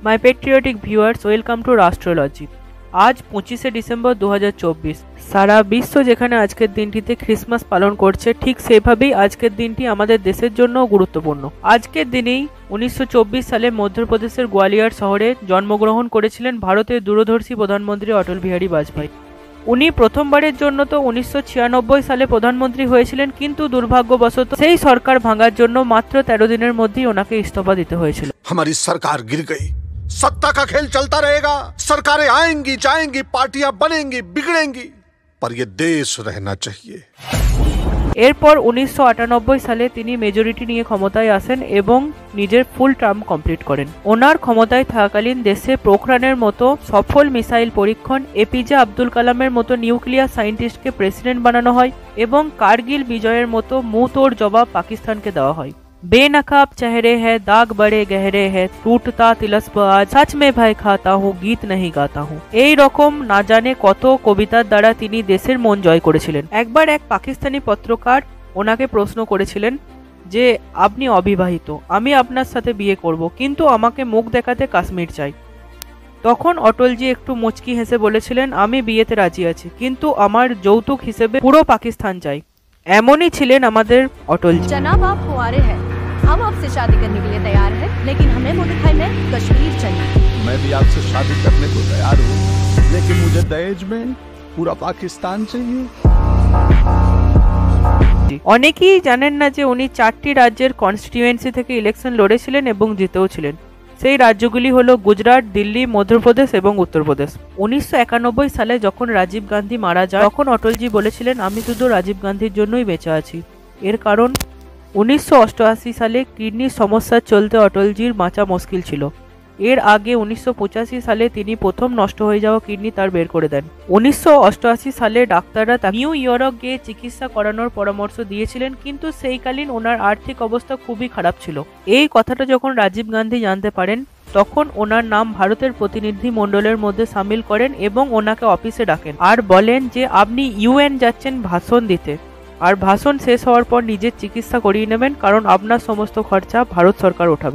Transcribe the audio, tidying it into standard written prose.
My patriotic viewers, welcome to Rashtrology. আজ 25শে December 2024। সারা বিশ্ব যেখানে আজকের দিনটিতে ক্রিসমাস পালন করছে, ঠিক সেভাবেই আজকের দিনটি আমাদের দেশের জন্য গুরুত্বপূর্ণ। আজকের দিনেই 1924 সালে মধ্যপ্রদেশের গোয়ালিয়র শহরে জন্মগ্রহণ করেছিলেন ভারতের দূরদর্শী প্রধানমন্ত্রী অটল বিহারী বাজপেয়ী। উনি প্রথমবারের জন্য তো 1996 সালে প্রধানমন্ত্রী হয়েছিলেন, কিন্তু দুর্ভাগ্যবশত সেই সরকার ভাঙার জন্য মাত্র 13 দিনের মধ্যেই ওনাকে ইস্তফা দিতে হয়েছিল। हमारी सरकार गिर गई, सत्ता का खेल चलता रहेगा, सरकारें आएंगी जाएंगी, पार्टियां बनेंगी बिगड़ेंगी, पर ये देश रहना चाहिए। এরপর 1998 সালে তিনি মেজরিটি নিয়ে ক্ষমতায় আসেন এবং নিজের ফুল টার্ম কমপ্লিট করেন। ওনার ক্ষমতায় থাকাকালীন দেশে পোখরানের মতো সফল মিসাইল পরীক্ষণ, এপিজে আব্দুল কালামের মতো নিউক্লিয়ার সায়েন্টিস্টকে প্রেসিডেন্ট বানানো হয় এবং কার্গিল বিজয়ের মতো মুঁহতোড় জবাব পাকিস্তানকে দেওয়া হয়। बेनकाब चेहरे है, दाग बड़े गहरे है, टूटता तिलस्म आज, सच में भय खाता हूँ, गीत नहीं गाता हूँ। এই রকম না জানে কত কবিতার দ্বারা তিনি দেশের মন জয় করেছিলেন। একবার এক পাকিস্তানি পত্রকার ওনাকে প্রশ্ন করেছিলেন যে আপনি অবিবাহিত, আমি আপনার সাথে বিয়ে করব, কিন্তু আমাকে মুখ দেখাতে কাশ্মীর চাই। তখন অটলজি একটু মুচকি হেসে বলেছিলেন, আমি বিয়েতে রাজি আছি, কিন্তু আমার যৌতুক হিসেবে পুরো পাকিস্তান চাই। এমনই ছিলেন আমাদের অটলজি। जनाब आप कुंवारे हैं, हम आपसे शादी करने के लिए तैयार हैं, लेकिन हमें मोडिफाई में कश्मीर चाहिए। मैं भी आपसे शादी करने को तैयार हूँ, लेकिन मुझे दहेज में पूरा पाकिस्तान चाहिए। অনেকেই জানেন না যে উনি 4টি রাজ্যের কনস্টিটিউয়েন্সি থেকে ইলেকশন লড়েছিলেন এবং জিতেও ছিলেন। সেই রাজ্যগুলি হলো গুজরাট, দিল্লি, মধ্যপ্রদেশ এবং উত্তরপ্রদেশ। 1991 সালে যখন রাজীব গান্ধী মারা যায়, তখন অটলজি বলেছিলেন আমি শুধু রাজীব গান্ধীর জন্যই বেঁচে আছি। এর কারণ 1988 সালে কিডনির সমস্যা চলতে অটলজির বাঁচা মুশকিল ছিল। এর আগে 1985 সালে তিনি প্রথম নষ্ট হয়ে যাওয়া কিডনি তার বের করে দেন। 1988 সালে ডাক্তাররা তাকে নিউ ইয়র্ক গিয়ে চিকিৎসা করানোর পরামর্শ দিয়েছিলেন, কিন্তু সেইকালীন ওনার আর্থিক অবস্থা খুবই খারাপ ছিল। এই কথাটা যখন রাজীব গান্ধী জানতে পারেন, তখন ওনার নাম ভারতের প্রতিনিধি মণ্ডলের মধ্যে সামিল করেন এবং ওনাকে অফিসে ডাকেন আর বলেন যে আপনি ইউএন যাচ্ছেন ভাষণ দিতে, আর ভাষণ শেষ হওয়ার পর নিজের চিকিৎসা করিয়ে নেবেন, কারণ আপনার সমস্ত খরচা ভারত সরকার ওঠাবে।